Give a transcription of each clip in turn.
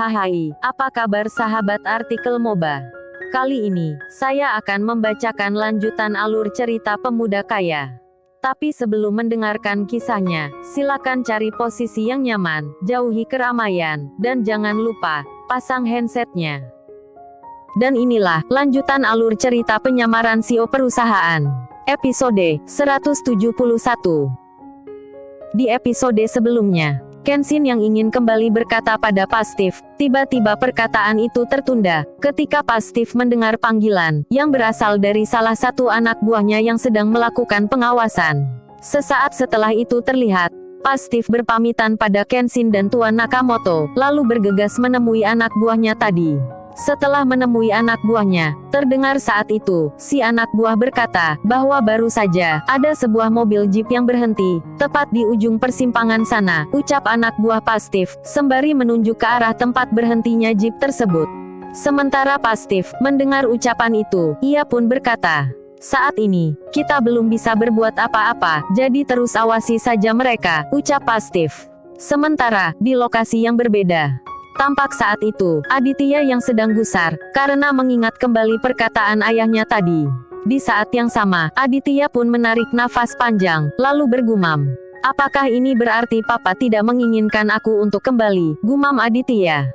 Hai, apa kabar sahabat artikel MOBA? Kali ini, saya akan membacakan lanjutan alur cerita pemuda kaya. Tapi sebelum mendengarkan kisahnya, silakan cari posisi yang nyaman, jauhi keramaian, dan jangan lupa, pasang handsetnya. Dan inilah, lanjutan alur cerita penyamaran CEO perusahaan. Episode 171. Di episode sebelumnya, Kenshin yang ingin kembali berkata pada Pastif, tiba-tiba perkataan itu tertunda, ketika Pastif mendengar panggilan, yang berasal dari salah satu anak buahnya yang sedang melakukan pengawasan. Sesaat setelah itu terlihat, Pastif berpamitan pada Kenshin dan Tuan Nakamoto, lalu bergegas menemui anak buahnya tadi. Setelah menemui anak buahnya, terdengar saat itu, si anak buah berkata, bahwa baru saja, ada sebuah mobil jeep yang berhenti, tepat di ujung persimpangan sana, ucap anak buah Pastif, sembari menunjuk ke arah tempat berhentinya jeep tersebut. Sementara Pastif, mendengar ucapan itu, ia pun berkata, saat ini, kita belum bisa berbuat apa-apa, jadi terus awasi saja mereka, ucap Pastif. Sementara, di lokasi yang berbeda, tampak saat itu, Aditya yang sedang gusar, karena mengingat kembali perkataan ayahnya tadi. Di saat yang sama, Aditya pun menarik nafas panjang, lalu bergumam. Apakah ini berarti Papa tidak menginginkan aku untuk kembali, gumam Aditya.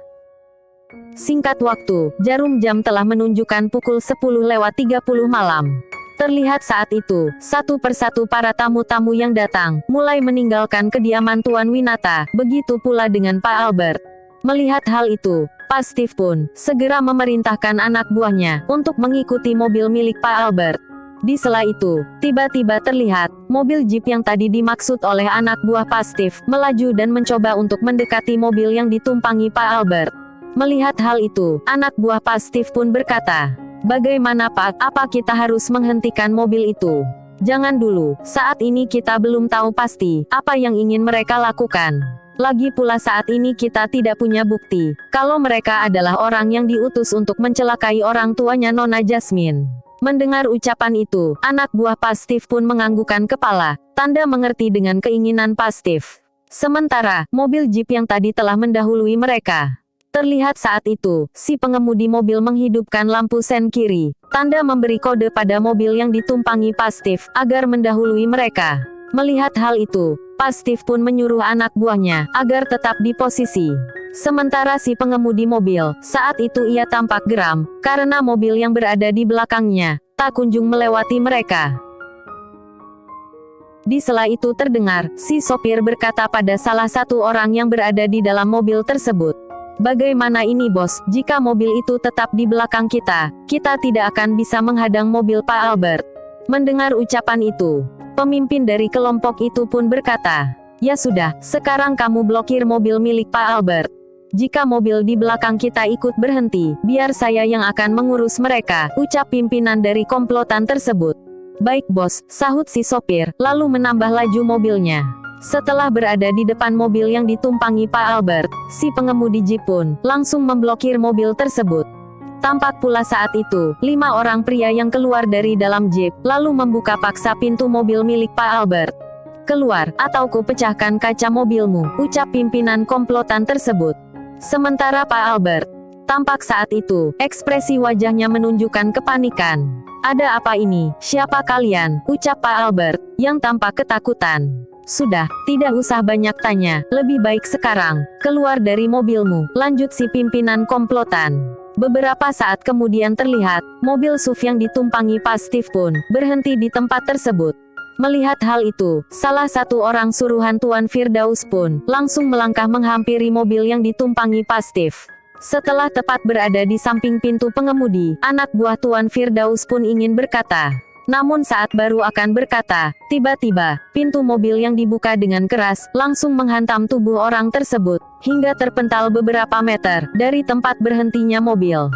Singkat waktu, jarum jam telah menunjukkan pukul 10:30 malam. Terlihat saat itu, satu persatu para tamu-tamu yang datang, mulai meninggalkan kediaman Tuan Winata, begitu pula dengan Pak Albert. Melihat hal itu, Pastif pun segera memerintahkan anak buahnya untuk mengikuti mobil milik Pak Albert. Di sela itu, tiba-tiba terlihat mobil jeep yang tadi dimaksud oleh anak buah Pastif melaju dan mencoba untuk mendekati mobil yang ditumpangi Pak Albert. Melihat hal itu, anak buah Pastif pun berkata, "Bagaimana Pak, apa kita harus menghentikan mobil itu? Jangan dulu, saat ini kita belum tahu pasti apa yang ingin mereka lakukan. Lagi pula saat ini kita tidak punya bukti, kalau mereka adalah orang yang diutus untuk mencelakai orang tuanya Nona Jasmine." Mendengar ucapan itu, anak buah Pastif pun menganggukkan kepala, tanda mengerti dengan keinginan Pastif. Sementara, mobil jeep yang tadi telah mendahului mereka. Terlihat saat itu, si pengemudi mobil menghidupkan lampu sen kiri, tanda memberi kode pada mobil yang ditumpangi Pastif, agar mendahului mereka. Melihat hal itu, Pastif pun menyuruh anak buahnya agar tetap di posisi. Sementara si pengemudi mobil, saat itu ia tampak geram, karena mobil yang berada di belakangnya tak kunjung melewati mereka. Di sela itu terdengar, si sopir berkata pada salah satu orang yang berada di dalam mobil tersebut, "Bagaimana ini bos, jika mobil itu tetap di belakang kita tidak akan bisa menghadang mobil Pak Albert." Mendengar ucapan itu, pemimpin dari kelompok itu pun berkata, "Ya sudah, sekarang kamu blokir mobil milik Pak Albert. Jika mobil di belakang kita ikut berhenti, biar saya yang akan mengurus mereka," ucap pimpinan dari komplotan tersebut. "Baik bos," sahut si sopir, lalu menambah laju mobilnya. Setelah berada di depan mobil yang ditumpangi Pak Albert, si pengemudi jeep pun langsung memblokir mobil tersebut. Tampak pula saat itu, 5 orang pria yang keluar dari dalam jeep, lalu membuka paksa pintu mobil milik Pak Albert. "Keluar, atau ku pecahkan kaca mobilmu," ucap pimpinan komplotan tersebut. Sementara Pak Albert, tampak saat itu, ekspresi wajahnya menunjukkan kepanikan. "Ada apa ini? Siapa kalian?" ucap Pak Albert, yang tampak ketakutan. "Sudah, tidak usah banyak tanya, lebih baik sekarang keluar dari mobilmu," lanjut si pimpinan komplotan. Beberapa saat kemudian terlihat, mobil SUV yang ditumpangi Pastif pun berhenti di tempat tersebut. Melihat hal itu, salah satu orang suruhan Tuan Firdaus pun langsung melangkah menghampiri mobil yang ditumpangi Pastif. Setelah tepat berada di samping pintu pengemudi, anak buah Tuan Firdaus pun ingin berkata. Namun saat baru akan berkata, tiba-tiba, pintu mobil yang dibuka dengan keras, langsung menghantam tubuh orang tersebut, hingga terpental beberapa meter, dari tempat berhentinya mobil.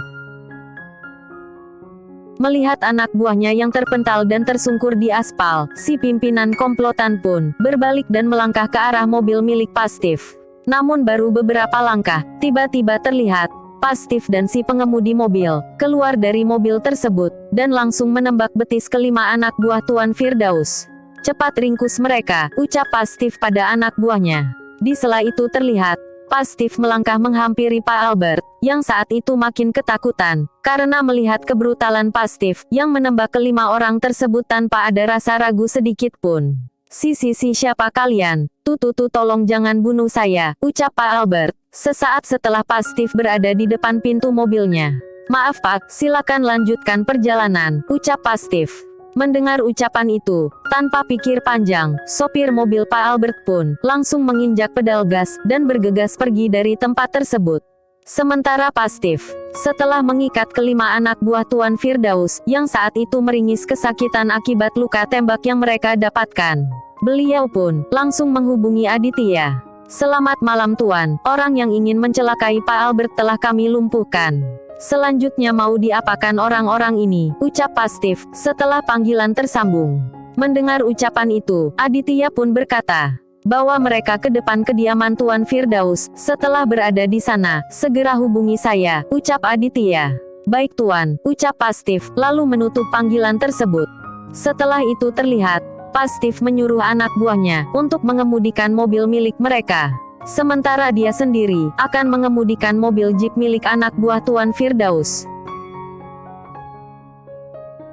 Melihat anak buahnya yang terpental dan tersungkur di aspal, si pimpinan komplotan pun, berbalik dan melangkah ke arah mobil milik Pastif. Namun baru beberapa langkah, tiba-tiba terlihat, Pastif dan si pengemudi mobil keluar dari mobil tersebut dan langsung menembak betis kelima anak buah Tuan Firdaus. "Cepat ringkus mereka," ucap Pastif pada anak buahnya. Di sela itu terlihat Pastif melangkah menghampiri Pak Albert, yang saat itu makin ketakutan, karena melihat kebrutalan Pastif, yang menembak kelima orang tersebut tanpa ada rasa ragu sedikit pun. Si siapa kalian? Tolong jangan bunuh saya, ucap Pak Albert, sesaat setelah Pastif berada di depan pintu mobilnya. Maaf Pak, silakan lanjutkan perjalanan, ucap Pastif. Mendengar ucapan itu, tanpa pikir panjang, sopir mobil Pak Albert pun langsung menginjak pedal gas dan bergegas pergi dari tempat tersebut. Sementara Pastif, setelah mengikat kelima anak buah Tuan Firdaus, yang saat itu meringis kesakitan akibat luka tembak yang mereka dapatkan, beliau pun langsung menghubungi Aditya. Selamat malam Tuan, orang yang ingin mencelakai Pak Albert telah kami lumpuhkan. Selanjutnya mau diapakan orang-orang ini, ucap Pastif, setelah panggilan tersambung. Mendengar ucapan itu, Aditya pun berkata, bahwa mereka ke depan kediaman Tuan Firdaus, setelah berada di sana, segera hubungi saya, ucap Aditya. Baik Tuan, ucap Pastif, lalu menutup panggilan tersebut. Setelah itu terlihat, Pastif menyuruh anak buahnya, untuk mengemudikan mobil milik mereka. Sementara dia sendiri akan mengemudikan mobil jeep milik anak buah Tuan Firdaus.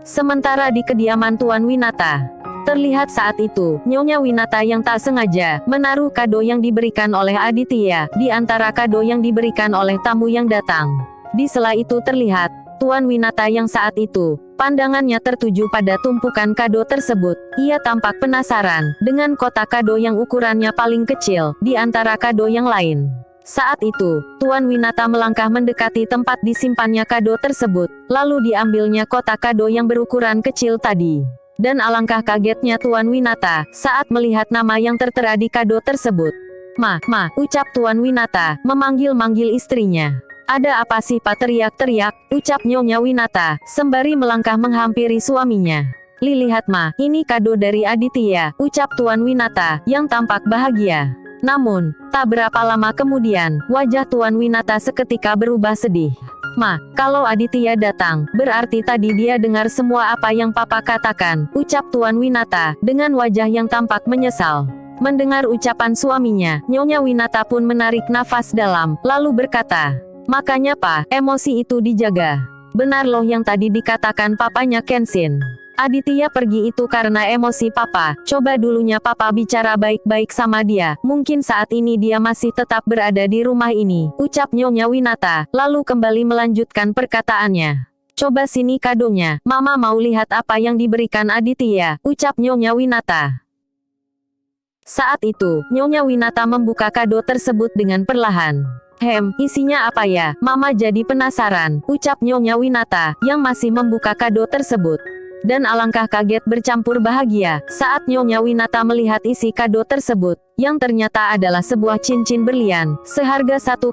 Sementara di kediaman Tuan Winata, terlihat saat itu Nyonya Winata yang tak sengaja menaruh kado yang diberikan oleh Aditya di antara kado yang diberikan oleh tamu yang datang. Di sela itu terlihat Tuan Winata yang saat itu pandangannya tertuju pada tumpukan kado tersebut. Ia tampak penasaran dengan kotak kado yang ukurannya paling kecil di antara kado yang lain. Saat itu, Tuan Winata melangkah mendekati tempat disimpannya kado tersebut, lalu diambilnya kotak kado yang berukuran kecil tadi. Dan alangkah kagetnya Tuan Winata saat melihat nama yang tertera di kado tersebut. Ma, ucap Tuan Winata, memanggil-manggil istrinya. Ada apa sih Pak, teriak-teriak, ucap Nyonya Winata, sembari melangkah menghampiri suaminya. Lihat Ma, ini kado dari Aditya, ucap Tuan Winata, yang tampak bahagia. Namun, tak berapa lama kemudian, wajah Tuan Winata seketika berubah sedih. Ma, kalau Aditya datang, berarti tadi dia dengar semua apa yang Papa katakan, ucap Tuan Winata, dengan wajah yang tampak menyesal. Mendengar ucapan suaminya, Nyonya Winata pun menarik nafas dalam, lalu berkata, makanya Pak, emosi itu dijaga. Benar loh yang tadi dikatakan papanya Kenshin. Aditya pergi itu karena emosi Papa. Coba dulunya Papa bicara baik-baik sama dia. Mungkin saat ini dia masih tetap berada di rumah ini, ucap Nyonya Winata, lalu kembali melanjutkan perkataannya. Coba sini kadonya, Mama mau lihat apa yang diberikan Aditya, ucap Nyonya Winata. Saat itu, Nyonya Winata membuka kado tersebut dengan perlahan. Isinya apa ya? Mama jadi penasaran, ucap Nyonya Winata, yang masih membuka kado tersebut. Dan alangkah kaget bercampur bahagia, saat Nyonya Winata melihat isi kado tersebut, yang ternyata adalah sebuah cincin berlian, seharga 1,5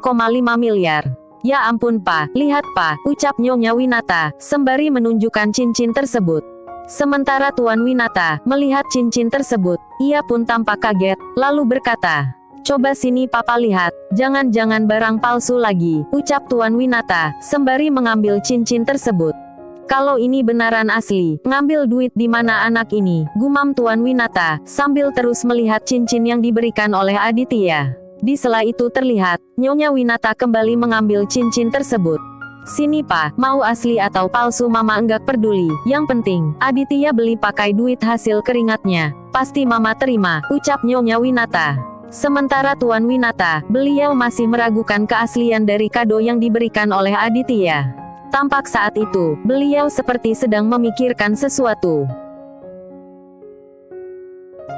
miliar. Ya ampun Pak, lihat Pak, ucap Nyonya Winata, sembari menunjukkan cincin tersebut. Sementara Tuan Winata melihat cincin tersebut, ia pun tampak kaget, lalu berkata, coba sini Papa lihat, jangan-jangan barang palsu lagi, ucap Tuan Winata, sembari mengambil cincin tersebut. Kalau ini benaran asli, ngambil duit di mana anak ini, gumam Tuan Winata, sambil terus melihat cincin yang diberikan oleh Aditya. Di sela itu terlihat, Nyonya Winata kembali mengambil cincin tersebut. Sini Pak, mau asli atau palsu Mama enggak peduli, yang penting, Aditya beli pakai duit hasil keringatnya, pasti Mama terima, ucap Nyonya Winata. Sementara Tuan Winata, beliau masih meragukan keaslian dari kado yang diberikan oleh Aditya. Tampak saat itu, beliau seperti sedang memikirkan sesuatu.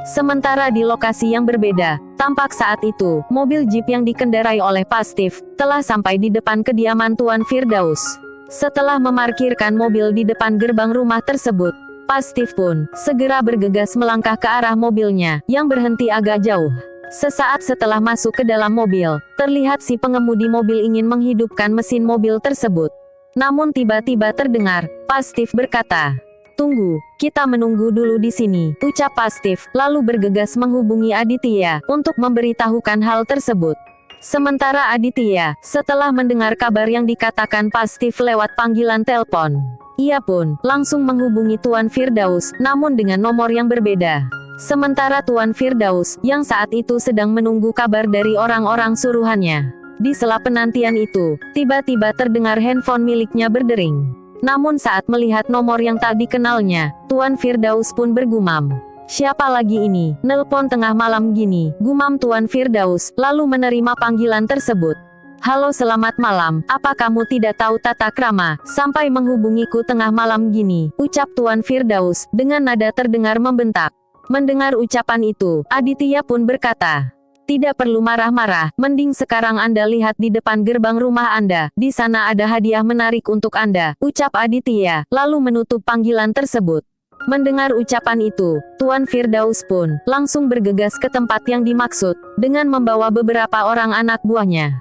Sementara di lokasi yang berbeda, tampak saat itu, mobil jeep yang dikendarai oleh Pastif, telah sampai di depan kediaman Tuan Firdaus. Setelah memarkirkan mobil di depan gerbang rumah tersebut, Pastif pun segera bergegas melangkah ke arah mobilnya, yang berhenti agak jauh. Sesaat setelah masuk ke dalam mobil, terlihat si pengemudi mobil ingin menghidupkan mesin mobil tersebut. Namun tiba-tiba terdengar, Pastif berkata, tunggu, kita menunggu dulu di sini, ucap Pastif, lalu bergegas menghubungi Aditya, untuk memberitahukan hal tersebut. Sementara Aditya, setelah mendengar kabar yang dikatakan Pastif lewat panggilan telepon, ia pun langsung menghubungi Tuan Firdaus, namun dengan nomor yang berbeda. Sementara Tuan Firdaus, yang saat itu sedang menunggu kabar dari orang-orang suruhannya. Di sela penantian itu, tiba-tiba terdengar handphone miliknya berdering. Namun saat melihat nomor yang tak dikenalnya, Tuan Firdaus pun bergumam. Siapa lagi ini, nelpon tengah malam gini, gumam Tuan Firdaus, lalu menerima panggilan tersebut. Halo selamat malam, apa kamu tidak tahu tata krama, sampai menghubungiku tengah malam gini, ucap Tuan Firdaus, dengan nada terdengar membentak. Mendengar ucapan itu, Aditya pun berkata, tidak perlu marah-marah, mending sekarang Anda lihat di depan gerbang rumah Anda, di sana ada hadiah menarik untuk Anda, ucap Aditya, lalu menutup panggilan tersebut. Mendengar ucapan itu, Tuan Firdaus pun langsung bergegas ke tempat yang dimaksud, dengan membawa beberapa orang anak buahnya.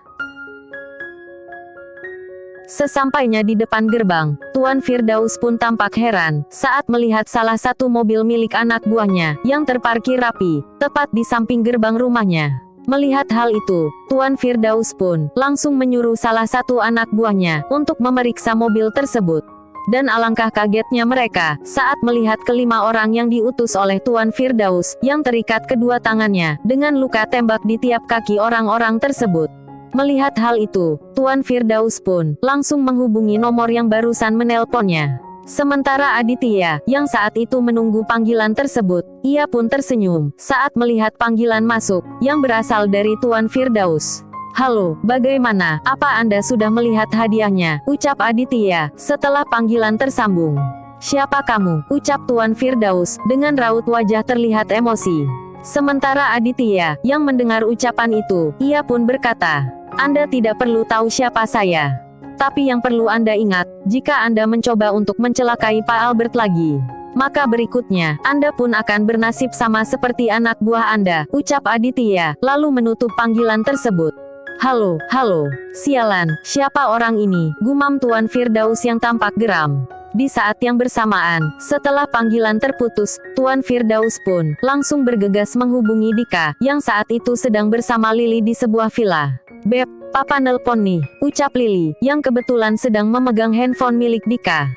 Sesampainya di depan gerbang, Tuan Firdaus pun tampak heran, saat melihat salah satu mobil milik anak buahnya, yang terparkir rapi, tepat di samping gerbang rumahnya. Melihat hal itu, Tuan Firdaus pun langsung menyuruh salah satu anak buahnya, untuk memeriksa mobil tersebut. Dan alangkah kagetnya mereka, saat melihat kelima orang yang diutus oleh Tuan Firdaus, yang terikat kedua tangannya, dengan luka tembak di tiap kaki orang-orang tersebut. Melihat hal itu, Tuan Firdaus pun langsung menghubungi nomor yang barusan menelponnya. Sementara Aditya, yang saat itu menunggu panggilan tersebut, ia pun tersenyum saat melihat panggilan masuk, yang berasal dari Tuan Firdaus. Halo, bagaimana, apa Anda sudah melihat hadiahnya, ucap Aditya, setelah panggilan tersambung. Siapa kamu, ucap Tuan Firdaus, dengan raut wajah terlihat emosi. Sementara Aditya, yang mendengar ucapan itu, ia pun berkata, Anda tidak perlu tahu siapa saya. Tapi yang perlu Anda ingat, jika Anda mencoba untuk mencelakai Pak Albert lagi, maka berikutnya, Anda pun akan bernasib sama seperti anak buah Anda, ucap Aditya, lalu menutup panggilan tersebut. Halo, sialan, siapa orang ini, gumam Tuan Firdaus yang tampak geram. Di saat yang bersamaan, setelah panggilan terputus, Tuan Firdaus pun langsung bergegas menghubungi Dika, yang saat itu sedang bersama Lili di sebuah villa. Beb, papa nelpon nih, ucap Lili, yang kebetulan sedang memegang handphone milik Dika.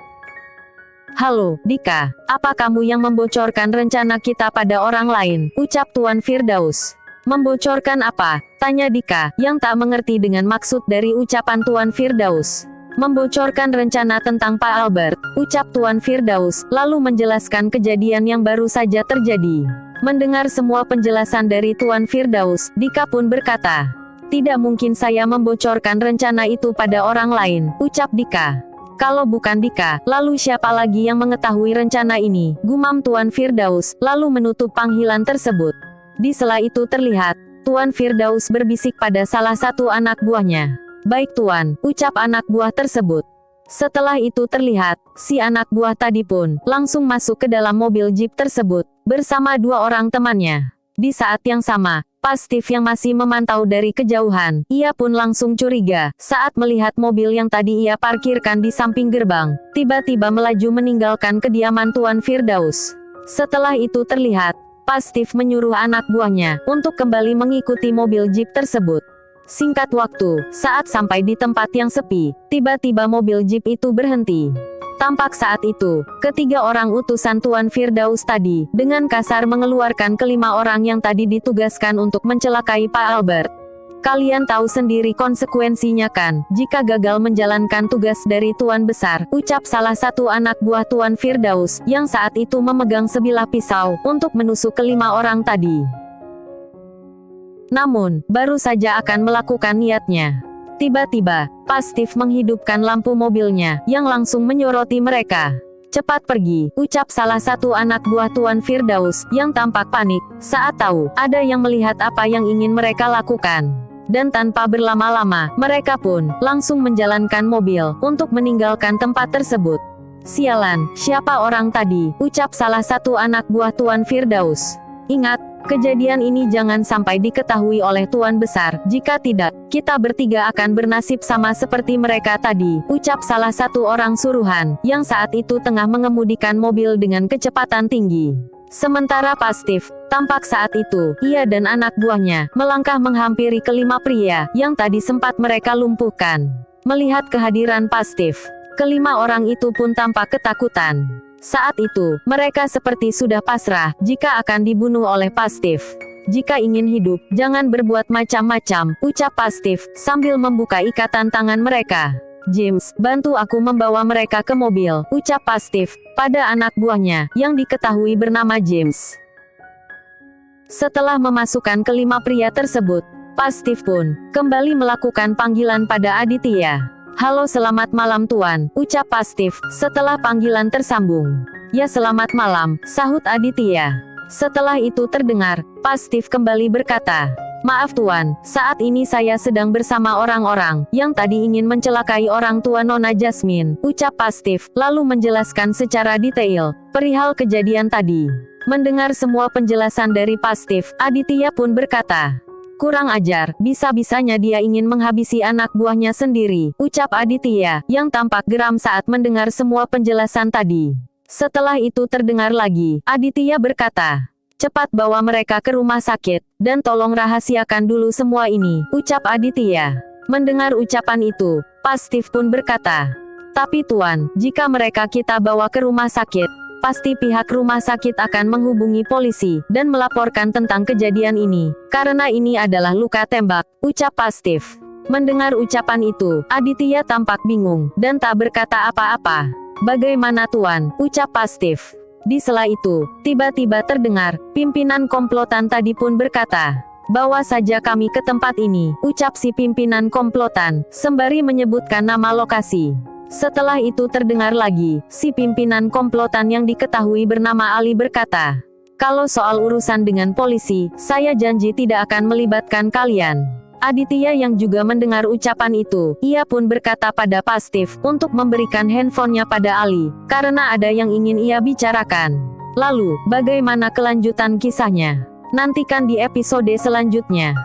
Halo, Dika, apa kamu yang membocorkan rencana kita pada orang lain, ucap Tuan Firdaus. Membocorkan apa? Tanya Dika, yang tak mengerti dengan maksud dari ucapan Tuan Firdaus. Membocorkan rencana tentang Pak Albert, ucap Tuan Firdaus, lalu menjelaskan kejadian yang baru saja terjadi. Mendengar semua penjelasan dari Tuan Firdaus, Dika pun berkata, tidak mungkin saya membocorkan rencana itu pada orang lain, ucap Dika. Kalau bukan Dika, lalu siapa lagi yang mengetahui rencana ini, gumam Tuan Firdaus, lalu menutup panggilan tersebut. Di sela itu terlihat, Tuan Firdaus berbisik pada salah satu anak buahnya. Baik Tuan, ucap anak buah tersebut. Setelah itu terlihat, si anak buah tadi pun langsung masuk ke dalam mobil jeep tersebut, bersama dua orang temannya. Di saat yang sama, Pak Steve yang masih memantau dari kejauhan, ia pun langsung curiga, saat melihat mobil yang tadi ia parkirkan di samping gerbang, tiba-tiba melaju meninggalkan kediaman Tuan Firdaus. Setelah itu terlihat, Pak Steve menyuruh anak buahnya, untuk kembali mengikuti mobil jeep tersebut. Singkat waktu, saat sampai di tempat yang sepi, tiba-tiba mobil jeep itu berhenti. Tampak saat itu, ketiga orang utusan Tuan Firdaus tadi, dengan kasar mengeluarkan kelima orang yang tadi ditugaskan untuk mencelakai Pak Albert. Kalian tahu sendiri konsekuensinya kan, jika gagal menjalankan tugas dari Tuan Besar, ucap salah satu anak buah Tuan Firdaus, yang saat itu memegang sebilah pisau, untuk menusuk kelima orang tadi. Namun, baru saja akan melakukan niatnya. Tiba-tiba, Pak Steve menghidupkan lampu mobilnya, yang langsung menyoroti mereka. Cepat pergi, ucap salah satu anak buah Tuan Firdaus, yang tampak panik, saat tahu, ada yang melihat apa yang ingin mereka lakukan. Dan tanpa berlama-lama, mereka pun, langsung menjalankan mobil, untuk meninggalkan tempat tersebut. Sialan, siapa orang tadi, ucap salah satu anak buah Tuan Firdaus. Ingat, kejadian ini jangan sampai diketahui oleh Tuan Besar, jika tidak, kita bertiga akan bernasib sama seperti mereka tadi, ucap salah satu orang suruhan, yang saat itu tengah mengemudikan mobil dengan kecepatan tinggi. Sementara Pak Steve, tampak saat itu, ia dan anak buahnya, melangkah menghampiri kelima pria, yang tadi sempat mereka lumpuhkan. Melihat kehadiran Pak Steve, kelima orang itu pun tampak ketakutan. Saat itu, mereka seperti sudah pasrah jika akan dibunuh oleh Pastif. Jika ingin hidup, jangan berbuat macam-macam, ucap Pastif, sambil membuka ikatan tangan mereka. James, bantu aku membawa mereka ke mobil, ucap Pastif, pada anak buahnya, yang diketahui bernama James. Setelah memasukkan kelima pria tersebut, Pastif pun kembali melakukan panggilan pada Aditya. Halo, selamat malam Tuan, ucap Pastif, setelah panggilan tersambung. Ya, selamat malam, sahut Aditya. Setelah itu terdengar, Pastif kembali berkata, maaf Tuan, saat ini saya sedang bersama orang-orang yang tadi ingin mencelakai orang tua Nona Jasmine, ucap Pastif, lalu menjelaskan secara detail perihal kejadian tadi. Mendengar semua penjelasan dari Pastif, Aditya pun berkata, kurang ajar, bisa-bisanya dia ingin menghabisi anak buahnya sendiri, ucap Aditya, yang tampak geram saat mendengar semua penjelasan tadi. Setelah itu terdengar lagi, Aditya berkata, cepat bawa mereka ke rumah sakit, dan tolong rahasiakan dulu semua ini, ucap Aditya. Mendengar ucapan itu, Pastif pun berkata, tapi Tuan, jika mereka kita bawa ke rumah sakit, pasti pihak rumah sakit akan menghubungi polisi, dan melaporkan tentang kejadian ini, karena ini adalah luka tembak, ucap Pastif. Mendengar ucapan itu, Aditya tampak bingung, dan tak berkata apa-apa. Bagaimana Tuan, ucap Pastif. Di sela itu, tiba-tiba terdengar, pimpinan komplotan tadi pun berkata, bawa saja kami ke tempat ini, ucap si pimpinan komplotan, sembari menyebutkan nama lokasi. Setelah itu terdengar lagi, si pimpinan komplotan yang diketahui bernama Ali berkata, kalau soal urusan dengan polisi, saya janji tidak akan melibatkan kalian. Aditya yang juga mendengar ucapan itu, ia pun berkata pada Pastif untuk memberikan handphonenya pada Ali, karena ada yang ingin ia bicarakan. Lalu, bagaimana kelanjutan kisahnya? Nantikan di episode selanjutnya.